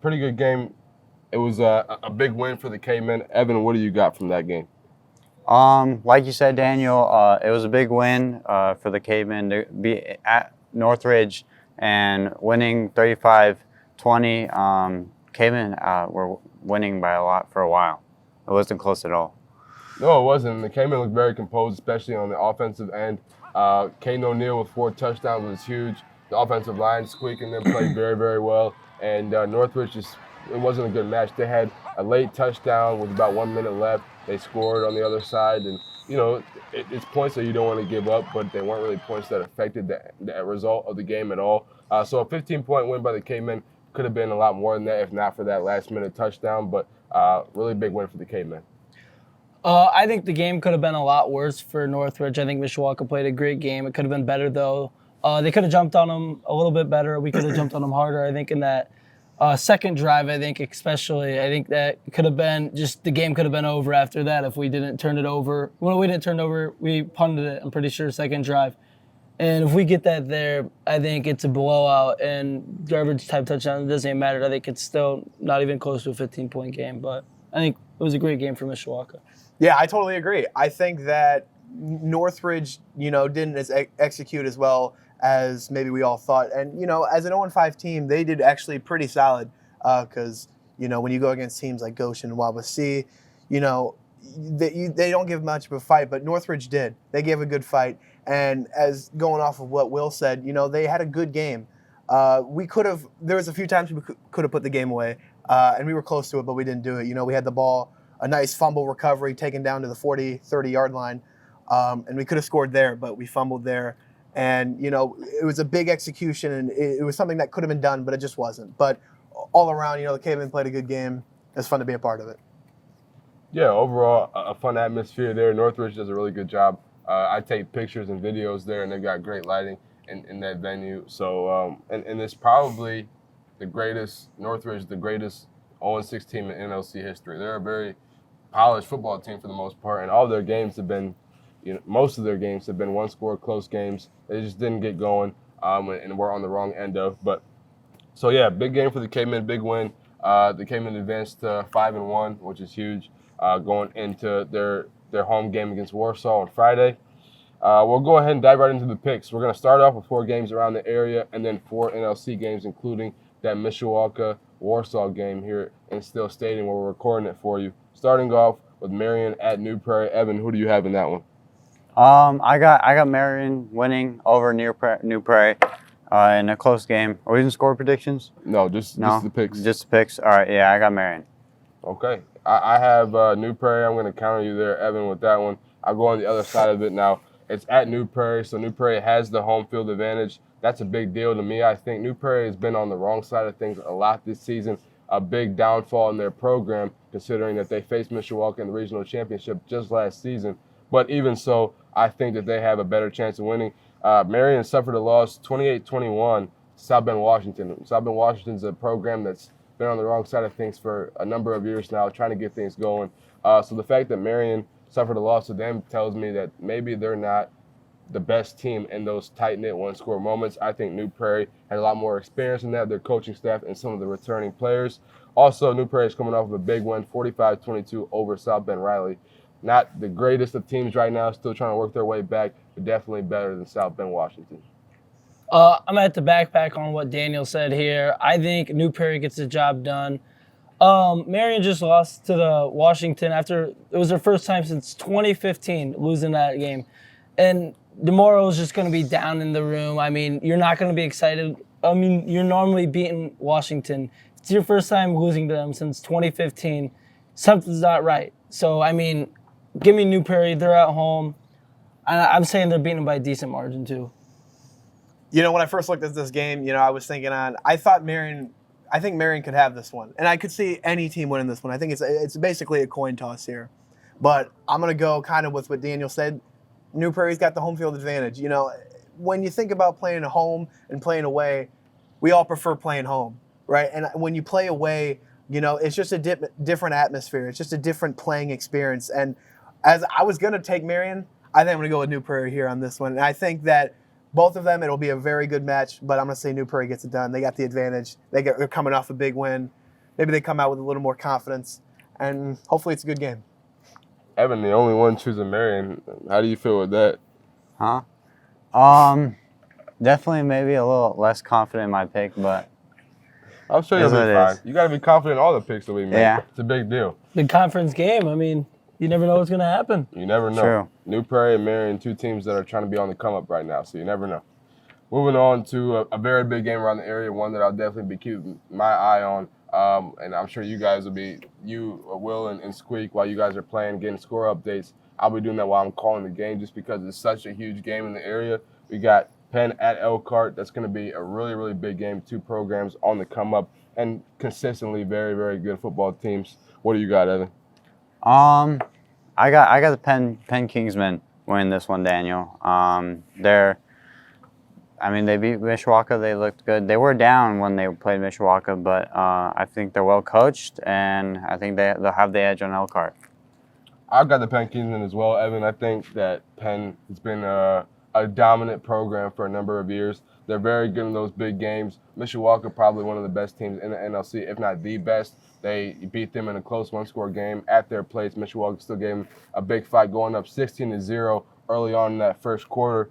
Pretty good game. It was a big win for the K-Men. Evan, what do you got from that game? Like you said, Daniel, it was a big win for the Cavemen to be at Northridge and winning 35-20. Cavemen were winning by a lot for a while. It wasn't close at all. No, it wasn't. The K-Men looked very composed, especially on the offensive end. Caden O'Neal with 4 touchdowns was huge. The offensive line squeaking them played very, very well. And Northridge it wasn't a good match. They had a late touchdown with about 1 minute left. They scored on the other side. And, it's points that you don't want to give up, but they weren't really points that affected the result of the game at all. So a 15-point win by the K-Men could have been a lot more than that if not for that last-minute touchdown. But really big win for the K-Men. I think the game could have been a lot worse for Northridge. I think Mishawaka played a great game. It could have been better, though. They could have jumped on them a little bit better. We could have jumped on them harder. I think in that second drive, I think that could have been the game could have been over after that if we didn't turn it over. When we didn't turn it over, we punted it, I'm pretty sure, second drive. And if we get that there, I think it's a blowout and garbage type touchdown. It doesn't even matter. I think it's still not even close to a 15-point game. But I think it was a great game for Mishawaka. Yeah, I totally agree. I think that Northridge, didn't execute as well as maybe we all thought. And, as an 0-5 team, they did actually pretty solid because, when you go against teams like Goshen and Wabasee, they don't give much of a fight, but Northridge did. They gave a good fight. And as going off of what Will said, they had a good game. There was a few times we could have put the game away, and we were close to it, but we didn't do it. We had the ball, a nice fumble recovery taken down to the 40, 30-yard line, and we could have scored there, but we fumbled there. And, it was a big execution, and it was something that could have been done, but it just wasn't. But all around, the Cavemen played a good game. It was fun to be a part of it. Yeah, overall, a fun atmosphere there. Northridge does a really good job. I take pictures and videos there, and they've got great lighting in that venue. So, and it's probably the greatest 0-6 team in NLC history. They're a very polished football team for the most part, and all their games have been, most of their games have been one-score close games. They just didn't get going, and we're on the wrong end of. But so yeah, big game for the K-Men, big win. The K-Men advanced to 5-1, which is huge, going into their home game against Warsaw on Friday. We'll go ahead and dive right into the picks. We're going to start off with 4 games around the area, and then 4 NLC games, including that Mishawaka-Warsaw game here in Still Stadium where we're recording it for you. Starting off with Marion at New Prairie. Evan, who do you have in that one? I got Marion winning over New Prairie in a close game. Are we doing score predictions? No, just the picks. Just the picks. All right, yeah, I got Marion. Okay. I have New Prairie. I'm going to counter you there, Evan, with that one. I'll go on the other side of it now. It's at New Prairie, so New Prairie has the home field advantage. That's a big deal to me. I think New Prairie has been on the wrong side of things a lot this season. A big downfall in their program, considering that they faced Mishawaka in the regional championship just last season. But even so, I think that they have a better chance of winning. Marion suffered a loss 28-21 to South Bend, Washington. South Bend, Washington's a program that's been on the wrong side of things for a number of years now, trying to get things going. So the fact that Marion suffered a loss to them tells me that maybe they're not the best team in those tight-knit one-score moments. I think New Prairie had a lot more experience in that, their coaching staff and some of the returning players. Also, New Prairie is coming off of a big win, 45-22 over South Bend Riley. Not the greatest of teams right now, still trying to work their way back, but definitely better than South Bend, Washington. I'm going to have to backpack on what Daniel said here. I think New Prairie gets the job done. Marion just lost to the Washington after it was their first time since 2015 losing that game. And the moral is just going to be down in the room. I mean, you're not going to be excited. I mean, you're normally beating Washington. It's your first time losing to them since 2015. Something's not right. So, I mean, give me New Prairie. They're at home. I'm saying they're beating them by a decent margin, too. When I first looked at this game, I was thinking I think Marion could have this one. And I could see any team winning this one. I think it's basically a coin toss here. But I'm going to go kind of with what Daniel said. New Prairie's got the home field advantage. When you think about playing at home and playing away, we all prefer playing home, right? And when you play away, it's just a different atmosphere. It's just a different playing experience. And as I was going to take Marion, I think I'm going to go with New Prairie here on this one. And I think that both of them, it'll be a very good match, but I'm going to say New Prairie gets it done. They got the advantage. They're coming off a big win. Maybe they come out with a little more confidence, and hopefully it's a good game. Evan, the only one choosing Marion. How do you feel with that? Huh? Definitely maybe a little less confident in my pick, but I'm sure you'll be Is what it fine. is. You got to be confident in all the picks that we make. Yeah. It's a big deal. The conference game. I mean, you never know what's gonna happen. You never know. True. New Prairie and Marion, two teams that are trying to be on the come up right now, so you never know. Moving on to a very big game around the area, one that I'll definitely be keeping my eye on. And I'm sure you guys will be, Will and Squeak, while you guys are playing, getting score updates. I'll be doing that while I'm calling the game just because it's such a huge game in the area. We got Penn at Elkhart. That's going to be a really, really big game. Two programs on the come up and consistently very, very good football teams. What do you got, Evan? I got the Penn Kingsmen winning this one, Daniel. They beat Mishawaka. They looked good. They were down when they played Mishawaka, but I think they're well coached, and I think they'll have the edge on Elkhart. I've got the Penn Kingsmen as well, Evan. I think that Penn has been a dominant program for a number of years. They're very good in those big games. Mishawaka, probably one of the best teams in the NLC, if not the best. They beat them in a close one-score game at their place. Mishawaka still gave them a big fight, going up 16-0 early on in that first quarter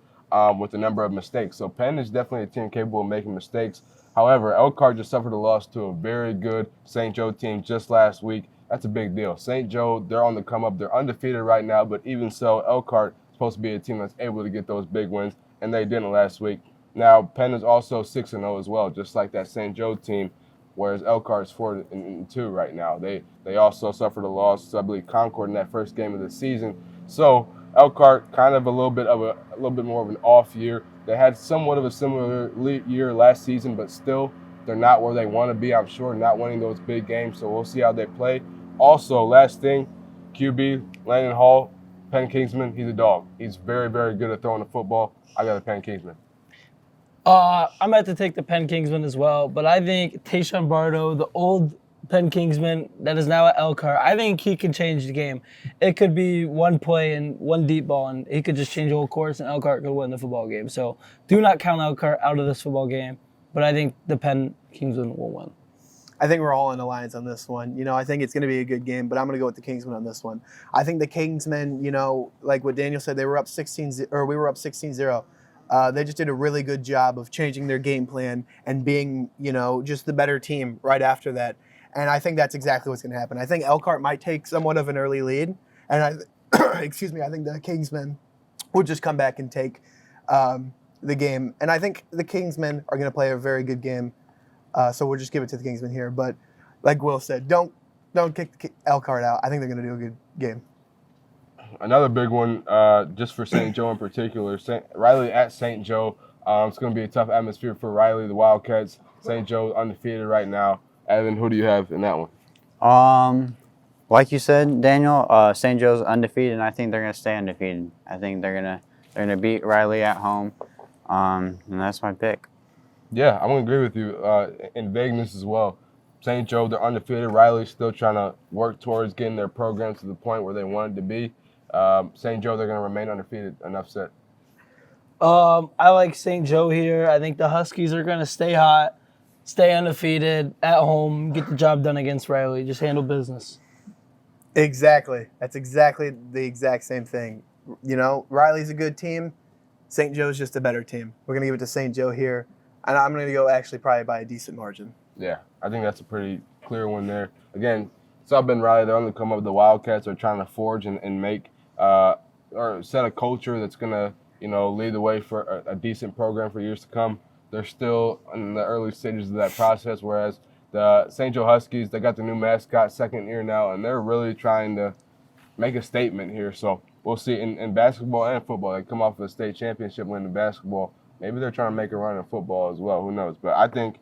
with a number of mistakes. So Penn is definitely a team capable of making mistakes. However, Elkhart just suffered a loss to a very good St. Joe team just last week. That's a big deal. St. Joe, they're on the come up. They're undefeated right now, but even so, Elkhart is supposed to be a team that's able to get those big wins, and they didn't last week. Now, Penn is also 6-0 as well, just like that St. Joe team, whereas Elkhart is 4-2 right now. They also suffered a loss to, I believe, Concord in that first game of the season. So Elkhart kind of a little bit more of an off year. They had somewhat of a similar year last season, but still they're not where they want to be, I'm sure, not winning those big games. So we'll see how they play. Also, last thing, QB, Landon Hall, Penn Kingsman, he's a dog. He's very, very good at throwing the football. I got a Penn Kingsman. I'm about to take the Penn Kingsman as well, but I think Tayshaun Bardo, the old Penn Kingsman that is now at Elkhart, I think he can change the game. It could be one play and one deep ball, and he could just change the whole course, and Elkhart could win the football game. So do not count Elkhart out of this football game, but I think the Penn Kingsman will win. I think we're all in alliance on this one. I think it's going to be a good game, but I'm going to go with the Kingsmen on this one. I think the Kingsmen, like what Daniel said, we were up 16-0. They just did a really good job of changing their game plan and being, just the better team right after that. And I think that's exactly what's going to happen. I think Elkhart might take somewhat of an early lead, and I think the Kingsmen will just come back and take the game. And I think the Kingsmen are going to play a very good game. So we'll just give it to the Kingsmen here. But like Will said, don't kick Elkhart out. I think they're going to do a good game. Another big one, just for St. Joe in particular, Riley at St. Joe. It's going to be a tough atmosphere for Riley, the Wildcats. St. Joe undefeated right now. Evan, who do you have in that one? Like you said, Daniel, St. Joe's undefeated, and I think they're going to stay undefeated. I think they're gonna beat Riley at home, and that's my pick. Yeah, I'm going to agree with you in Vegas as well. St. Joe, they're undefeated. Riley's still trying to work towards getting their program to the point where they want it to be. St. Joe, they're going to remain undefeated. Enough said. I like St. Joe here. I think the Huskies are going to stay hot, stay undefeated at home, get the job done against Riley. Just handle business. Exactly. That's exactly the exact same thing. Riley's a good team. St. Joe's just a better team. We're going to give it to St. Joe here. And I'm going to go actually probably by a decent margin. Yeah, I think that's a pretty clear one there. Again, Sub and Riley, they're on the come up. The Wildcats are trying to forge and make or set a culture that's going to, lead the way for a decent program for years to come. They're still in the early stages of that process, whereas the St. Joe Huskies, they got the new mascot, second year now, and they're really trying to make a statement here. So we'll see in basketball and football. They come off of a state championship win in basketball. Maybe they're trying to make a run in football as well. Who knows? But I think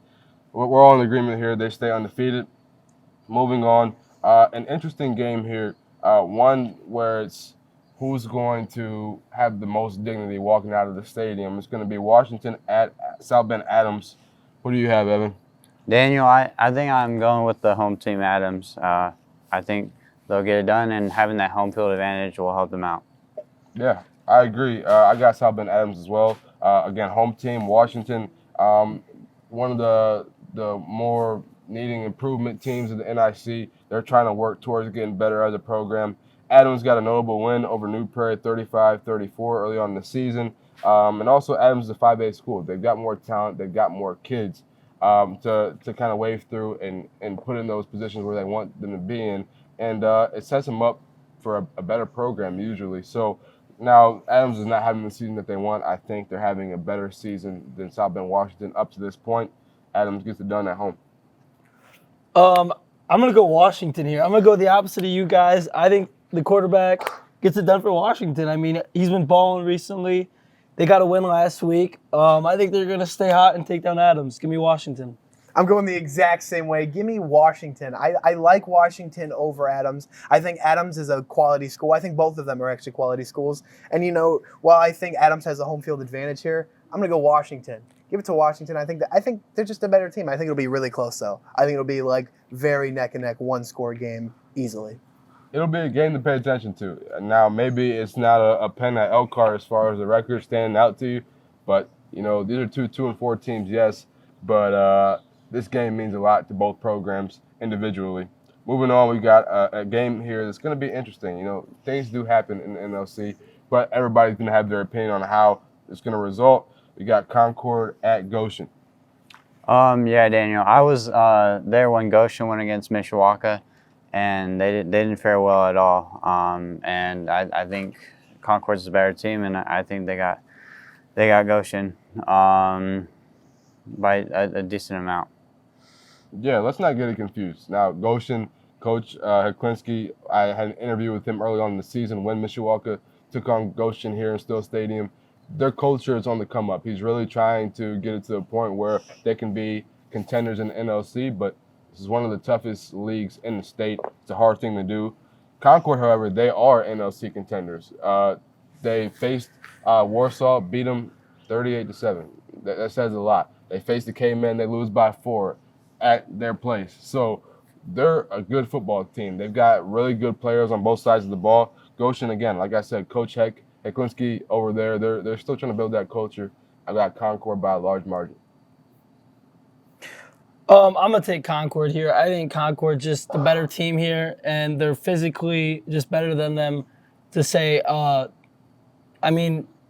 we're all in agreement here. They stay undefeated. Moving on, an interesting game here. One where it's who's going to have the most dignity walking out of the stadium. It's going to be Washington at South Bend Adams. Who do you have, Evan? Daniel, I think I'm going with the home team Adams. I think they'll get it done, and having that home field advantage will help them out. Yeah, I agree. I got South Bend Adams as well. Again, home team, Washington, one of the more needing improvement teams in the NIC. They're trying to work towards getting better as a program. Adams got a notable win over New Prairie, 35-34 early on in the season. And also Adams is a 5A school. They've got more talent. They've got more kids to kind of wave through and put in those positions where they want them to be in. And it sets them up for a better program usually. So now Adams is not having the season that they want. I think they're having a better season than South Bend Washington up to this point. Adams gets it done at home. I'm going to go Washington here. I'm going to go the opposite of you guys. I think the quarterback gets it done for Washington. I mean, he's been balling recently. They got a win last week. I think they're going to stay hot and take down Adams. Give me Washington. I'm going the exact same way. Give me Washington. I like Washington over Adams. I think Adams is a quality school. I think both of them are actually quality schools. And, while I think Adams has a home field advantage here, I'm going to go Washington. Give it to Washington. I think they're just a better team. I think it'll be really close, though. I think it'll be like very neck and neck, one-score game easily. It'll be a game to pay attention to. Now, maybe it's not a pen at Elkhart as far as the record standing out to you, but, these are 2-4 teams, yes, but this game means a lot to both programs individually. Moving on, we got a game here that's going to be interesting. Things do happen in the NLC, but everybody's going to have their opinion on how it's going to result. We got Concord at Goshen. Yeah, Daniel. I was there when Goshen went against Mishawaka, and they didn't fare well at all. And I think Concord's a better team, and I think they got Goshen by a decent amount. Yeah, let's not get it confused. Now, Goshen, Coach Heklinski, I had an interview with him early on in the season when Mishawaka took on Goshen here in Still Stadium. Their culture is on the come up. He's really trying to get it to a point where they can be contenders in the NLC, but this is one of the toughest leagues in the state. It's a hard thing to do. Concord, however, they are NLC contenders. They faced Warsaw, beat them 38-7. That says a lot. They faced the K-Men, they lose by 4 at their place. So they're a good football team. They've got really good players on both sides of the ball. Goshen, again, like I said, Coach Heklinski over there, they're still trying to build that culture. I got Concord by a large margin. I'm going to take Concord here. I think Concord's just the better team here, and they're physically just better than them to say.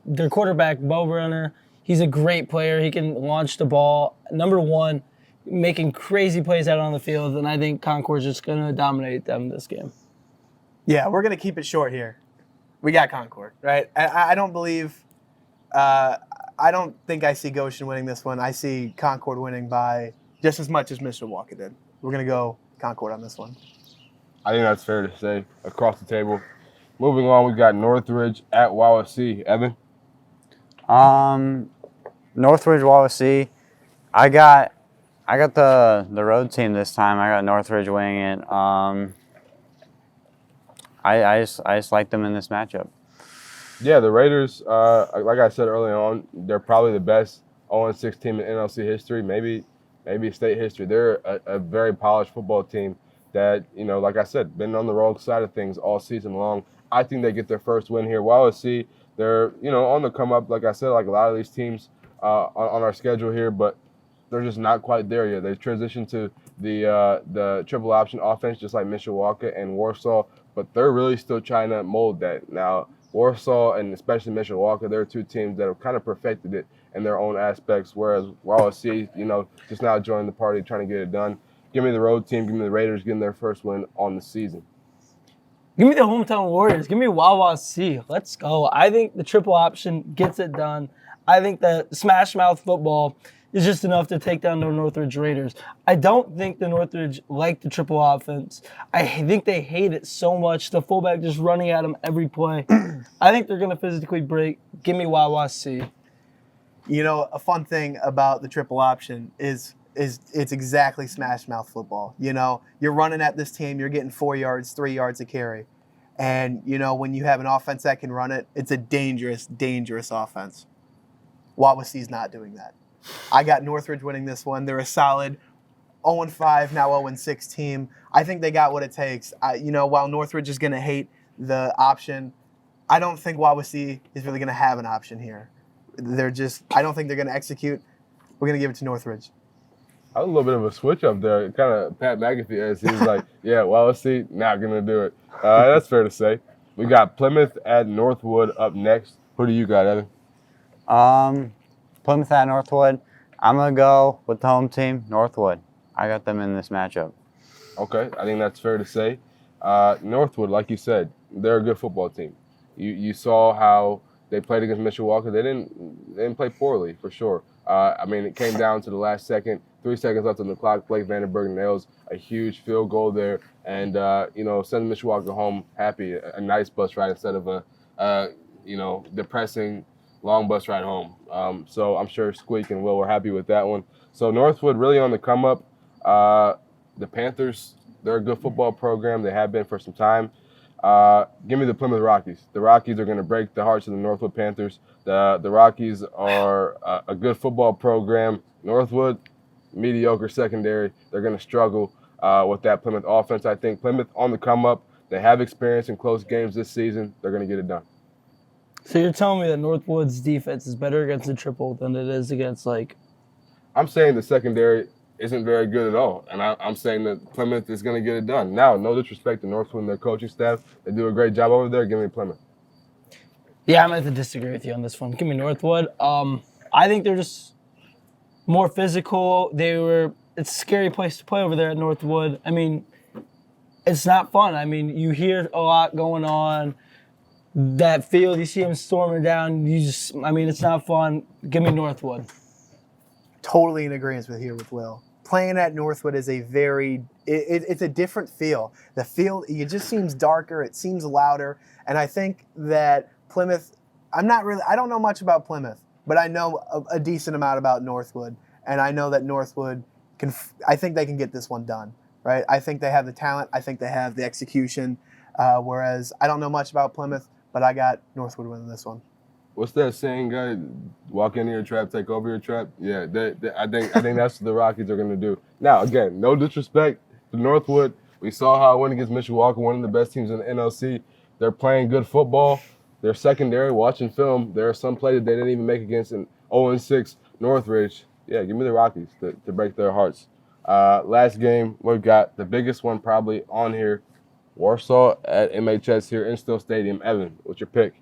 Their quarterback, Bo Runner, he's a great player. He can launch the ball. Number one, making crazy plays out on the field, and I think Concord's just going to dominate them this game. Yeah, we're going to keep it short here. We got Concord, right? I don't believe I don't think I see Goshen winning this one. I see Concord winning by just as much as Mishawaka did. We're going to go Concord on this one. I think that's fair to say across the table. Moving on, we got Northridge at Wawasee. Evan? Northridge, Wawasee. I got the road team this time. I got Northridge winning it. I just like them in this matchup. Yeah, the Raiders, like I said early on, they're probably the best 0-6 team in NLC history, maybe state history. They're a very polished football team that, like I said, been on the wrong side of things all season long. I think they get their first win here. Wawasee, they're, on the come up, like I said, like a lot of these teams on our schedule here, but they're just not quite there yet. They've transitioned to the triple option offense, just like Mishawaka and Warsaw, but they're really still trying to mold that. Now, Warsaw and especially Mishawaka, they're two teams that have kind of perfected it in their own aspects, whereas Wawasee, just now joining the party, trying to get it done. Give me the road team. Give me the Raiders getting their first win on the season. Give me the hometown Warriors. Give me Wawasee. Let's go. I think the triple option gets it done. I think that smash mouth football is just enough to take down the Northridge Raiders. I don't think the Northridge like the triple offense. I think they hate it so much. The fullback just running at them every play. I think they're going to physically break. Give me Wawasee. A fun thing about the triple option is it's exactly smash mouth football. You're running at this team, you're getting 4 yards, 3 yards a carry. And, when you have an offense that can run it, it's a dangerous, dangerous offense. Wawasee's not doing that. I got Northridge winning this one. They're a solid 0-5, now 0-6 team. I think they got what it takes. While Northridge is going to hate the option, I don't think Wawasee is really going to have an option here. I don't think they're going to execute. We're going to give it to Northridge. I was a little bit of a switch up there, kind of Pat McAfee as he's like, yeah, well, let's see, not gonna do it. That's fair to say. We got Plymouth at Northwood up next. Who do you got, Evan? Plymouth at Northwood. I'm gonna go with the home team, Northwood. I got them in this matchup. Okay, I think that's fair to say. Northwood, like you said, they're a good football team. You saw how they played against Mishawaka. They didn't play poorly for sure. I mean, it came down to the last second, 3 seconds left on the clock. Blake Vandenberg nails a huge field goal there, and send Mishawaka home happy. A nice bus ride instead of a depressing long bus ride home. So I'm sure Squeak and Will were happy with that one. So Northwood really on the come up. The Panthers, they're a good football program. They have been for some time. Give me the Plymouth Rockies. The Rockies are going to break the hearts of the Northwood Panthers. The Rockies are a good football program. Northwood, mediocre secondary. They're going to struggle with that Plymouth offense. I think Plymouth on the come up. They have experience in close games this season. They're going to get it done. So you're telling me that Northwood's defense is better against the triple than it is against I'm saying the secondary isn't very good at all, and I'm saying that Plymouth is going to get it done. Now, no disrespect to Northwood and their coaching staff. They do a great job over there. Give me Plymouth. Yeah, I'm going to have to disagree with you on this one. Give me Northwood. I think they're just more physical. It's a scary place to play over there at Northwood. I mean, it's not fun. I mean, you hear a lot going on. That field, you see them storming down. It's not fun. Give me Northwood. Totally in agreement with Will. Playing at Northwood is it's a different feel. The field, it just seems darker, it seems louder, and I think that Plymouth, I don't know much about Plymouth, but I know a decent amount about Northwood, and I know that Northwood I think they can get this one done, right? I think they have the talent, I think they have the execution, whereas I don't know much about Plymouth, but I got Northwood winning this one. What's that saying, guy? Walk into your trap, take over your trap. Yeah, I think that's what the Rockies are going to do. Now, again, no disrespect to Northwood. We saw how it went against Mishawaka, one of the best teams in the NLC. They're playing good football. They're secondary. Watching film, there are some plays that they didn't even make against an 0-6 Northridge. Yeah, give me the Rockies to break their hearts. Last game, we've got the biggest one probably on here, Warsaw at MHS here in Still Stadium. Evan, what's your pick?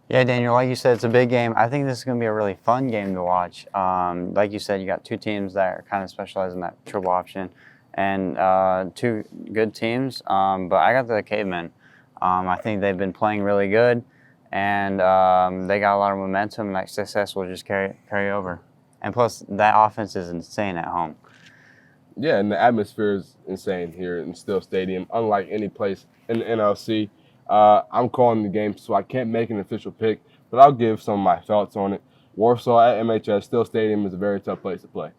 Yeah, Daniel, like you said, it's a big game. I think this is going to be a really fun game to watch. Like you said, you got two teams that are kind of specialized in that triple option and two good teams. But I got the Cavemen. I think they've been playing really good, and they got a lot of momentum, and that success will just carry over. And plus, that offense is insane at home. Yeah, and the atmosphere is insane here in Still Stadium, unlike any place in the NLC. I'm calling the game, so I can't make an official pick, but I'll give some of my thoughts on it. Warsaw at MHS, Still Stadium is a very tough place to play.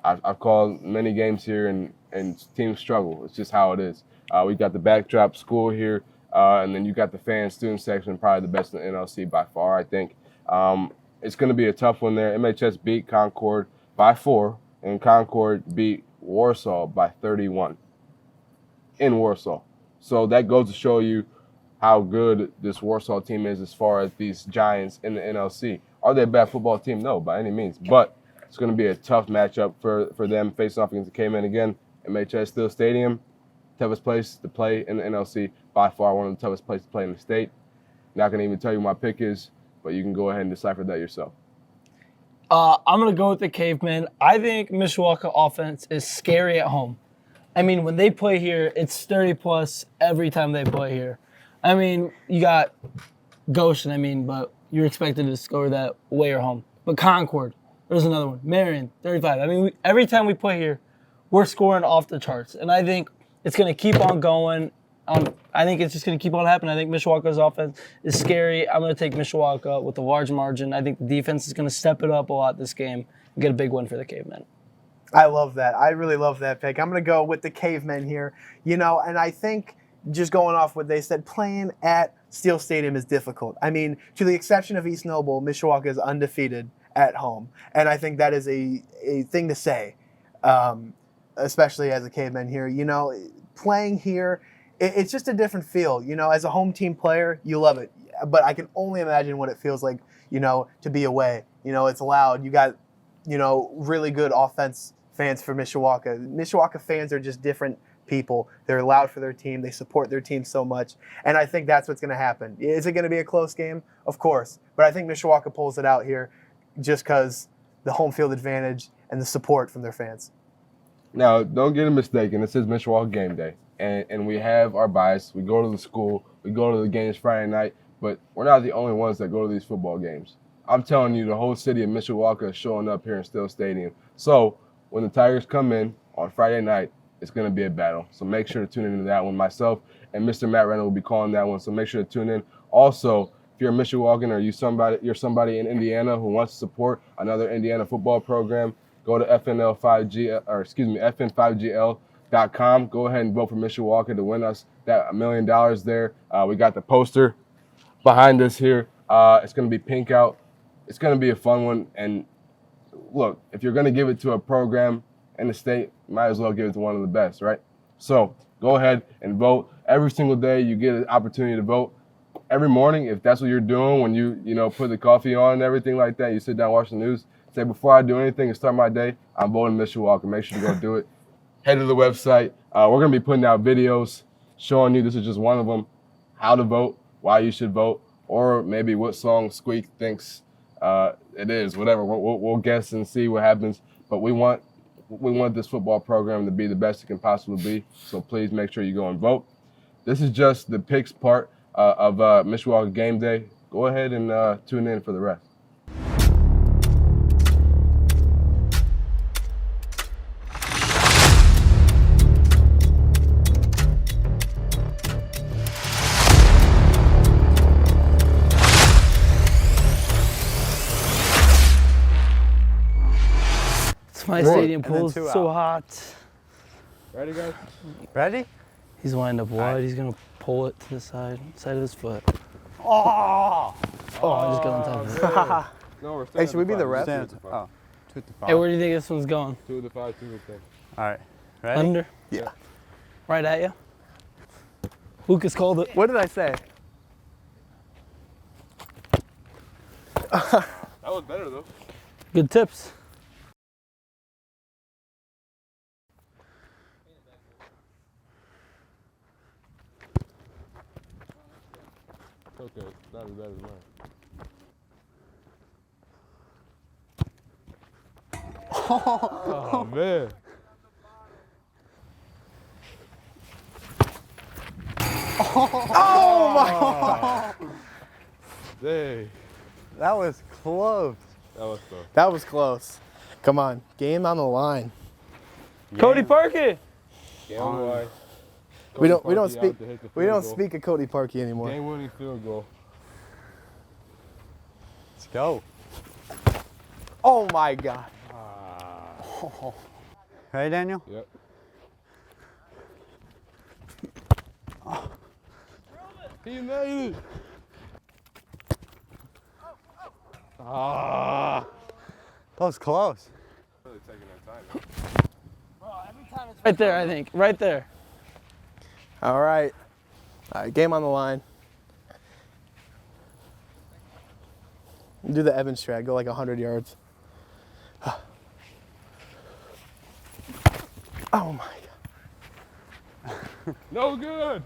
I've called many games here, and teams struggle. It's just how it is. We got the backdrop school here, and then you got the fan student section, probably the best in the NLC by far, I think. It's going to be a tough one there. MHS beat Concord by 4, and Concord beat Warsaw by 31 in Warsaw. So that goes to show you how good this Warsaw team is as far as these Giants in the NLC. Are they a bad football team? No, by any means. But it's going to be a tough matchup for them facing off against the K-Men again. MHS Still Stadium, toughest place to play in the NLC. By far one of the toughest places to play in the state. Not going to even tell you what my pick is, but you can go ahead and decipher that yourself. I'm going to go with the Cavemen. I think Mishawaka offense is scary at home. I mean, when they play here, it's 30-plus every time they play here. I mean, you got Goshen, but you're expected to score that away or home. But Concord, there's another one. Marion, 35. I mean, every time we play here, we're scoring off the charts. And I think it's going to keep on going. I think it's just going to keep on happening. I think Mishawaka's offense is scary. I'm going to take Mishawaka with a large margin. I think the defense is going to step it up a lot this game and get a big win for the Cavemen. I love that. I really love that pick. I'm going to go with the Cavemen here. And I think just going off what they said, playing at Steel Stadium is difficult. I mean, to the exception of East Noble, Mishawaka is undefeated at home. And I think that is a thing to say, especially as a Caveman here. Playing here, it's just a different feel. You know, as a home team player, you love it. But I can only imagine what it feels like, you know, to be away. You know, it's loud. You got, you know, really good offense fans for Mishawaka. Mishawaka fans are just different people. They're loud for their team. They support their team so much. And I think that's what's going to happen. Is it going to be a close game? Of course. But I think Mishawaka pulls it out here just because the home field advantage and the support from their fans. Now, don't get it mistaken. This is Mishawaka game day. And we have our bias. We go to the school. We go to the games Friday night. But we're not the only ones that go to these football games. I'm telling you, the whole city of Mishawaka is showing up here in Still Stadium. So when the Tigers come in on Friday night, it's going to be a battle. So make sure to tune into that one. Myself and Mr. Matt Renner will be calling that one. So make sure to tune in. Also, if you're a Mishawakan or you're somebody in Indiana who wants to support another Indiana football program, go to FN5GL.com. Go ahead and vote for Mishawaka to win us that $1 million there. We got the poster behind us here. It's going to be pink out. It's going to be a fun one. And look, if you're going to give it to a program in the state, might as well give it to one of the best, right? So go ahead and vote. Every single day you get an opportunity to vote. Every morning, if that's what you're doing when you put the coffee on and everything like that, you sit down, watch the news, say, before I do anything and start my day, I'm voting Mishawaka. Make sure to go do it. Head to the website. We're going to be putting out videos showing you, this is just one of them, how to vote, why you should vote, or maybe what song Squeak thinks it is, whatever. We'll guess and see what happens. But we want this football program to be the best it can possibly be. So please make sure you go and vote. This is just the picks part of Mishawaka Game Day. Go ahead and tune in for the rest. My stadium And then pool's 2 so out. hot. Ready, guys? Ready? He's lined up wide. Alright. He's gonna pull it to the side of his foot. Oh! Oh, I just got on top of it. No, we're Hey, should we be the ref? Stand. Oh. 2 to 5. Hey, where do you think this one's going? 2 to 5, 2 to 10. All right. Ready? Under? Yeah. Right at you? Lucas called it. What did I say? That was better, though. Good tips. Okay, it's not as bad as mine. Oh, man. Oh my! Dang. That was close. That was tough. That was close. Come on, game on the line. Cody Parkey! Game on the line. We don't Cody Parkey speak out to hit the we field don't goal. speak of Cody Parkey anymore. Game-winning field goal. Let's go. Oh my God! Ready, Daniel? Yep. He made it. Ah. That was close. Really taking that time. Right there, I think. Right there. All right, game on the line. Do the Evans strat. Go like 100 yards. Oh my God! No good.